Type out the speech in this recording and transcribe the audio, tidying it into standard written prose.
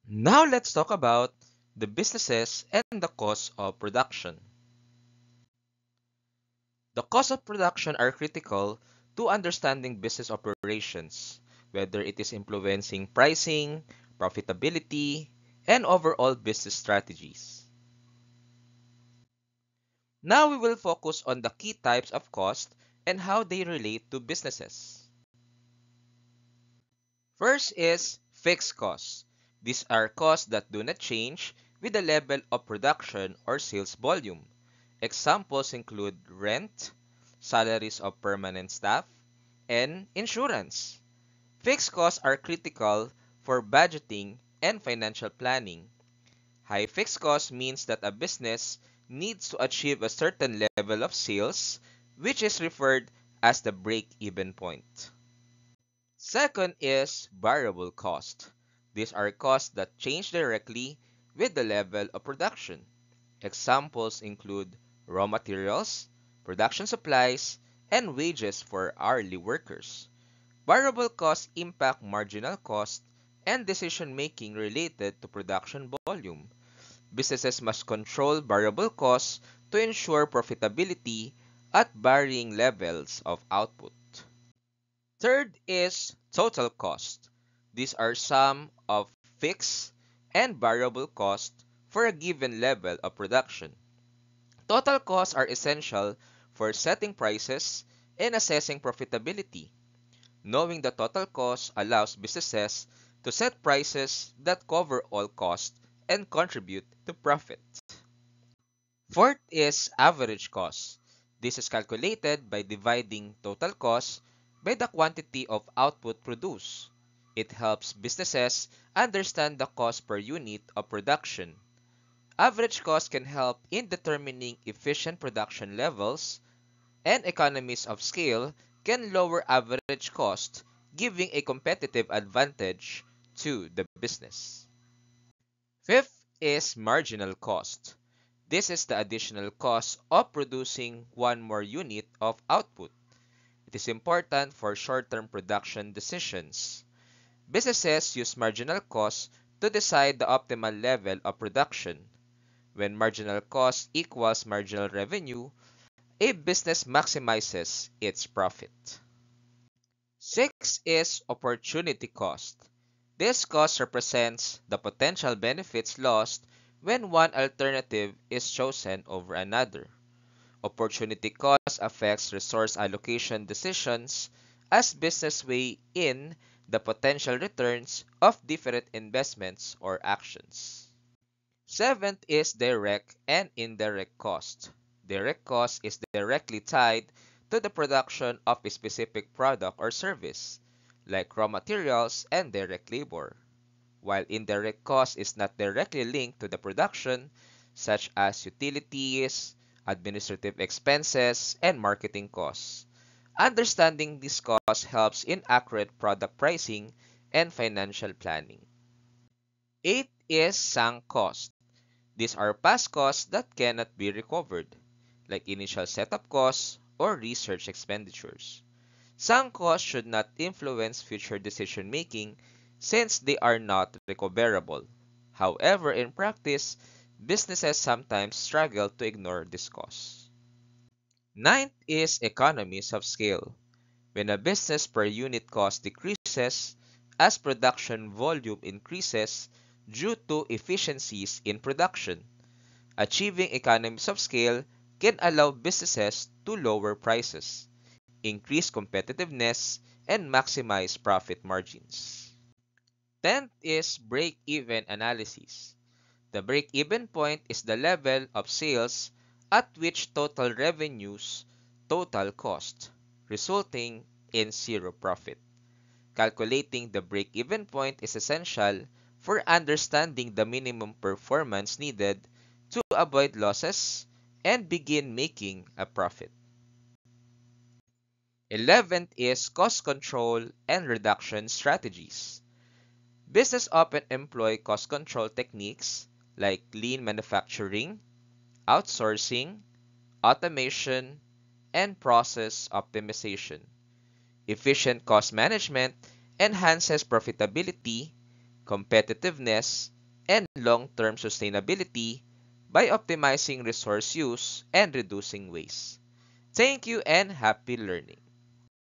Now let's talk about the businesses and the cost of production. The cost of production are critical to understanding business operations, whether it is influencing pricing, profitability, and overall business strategies. Now we will focus on the key types of cost and how they relate to businesses. First is fixed costs. These are costs that do not change with the level of production or sales volume. Examples include rent, salaries of permanent staff, and insurance. Fixed costs are critical for budgeting and financial planning. High fixed cost means that a business needs to achieve a certain level of sales, which is referred as the break-even point. Second is variable cost. These are costs that change directly with the level of production. Examples include raw materials, production supplies, and wages for hourly workers. Variable costs impact marginal cost and decision-making related to production volume. Businesses must control variable costs to ensure profitability at varying levels of output. Third is total cost. These are sum of fixed and variable cost for a given level of production. Total costs are essential for setting prices and assessing profitability. Knowing the total cost allows businesses to set prices that cover all costs and contribute to profit. Fourth is average cost. This is calculated by dividing total cost by the quantity of output produced. It helps businesses understand the cost per unit of production. Average cost can help in determining efficient production levels, and economies of scale can lower average cost, giving a competitive advantage to the business. Fifth is marginal cost. This is the additional cost of producing one more unit of output. It is important for short-term production decisions. Businesses use marginal cost to decide the optimal level of production. When marginal cost equals marginal revenue, a business maximizes its profit. Six is opportunity cost. This cost represents the potential benefits lost when one alternative is chosen over another. Opportunity cost affects resource allocation decisions as business weigh in the potential returns of different investments or actions. Seventh is direct and indirect cost. Direct cost is directly tied to the production of a specific product or service, like raw materials and direct labor, while indirect cost is not directly linked to the production, such as utilities, administrative expenses, and marketing costs. Understanding these costs helps in accurate product pricing and financial planning. Eight is sunk cost. These are past costs that cannot be recovered, like initial setup costs or research expenditures. Sunk costs should not influence future decision making since they are not recoverable. However, in practice, businesses sometimes struggle to ignore this cost. Ninth is economies of scale. When a business per unit cost decreases as production volume increases due to efficiencies in production, achieving economies of scale can allow businesses to lower prices, increase competitiveness, and maximize profit margins. Tenth is break-even analysis. The break-even point is the level of sales at which total revenues total cost, resulting in zero profit. Calculating the break-even point is essential for understanding the minimum performance needed to avoid losses and begin making a profit. 11th is cost control and reduction strategies. Business often employ cost control techniques like lean manufacturing, outsourcing, automation, and process optimization. Efficient cost management enhances profitability competitiveness, and long-term sustainability by optimizing resource use and reducing waste. Thank you and happy learning!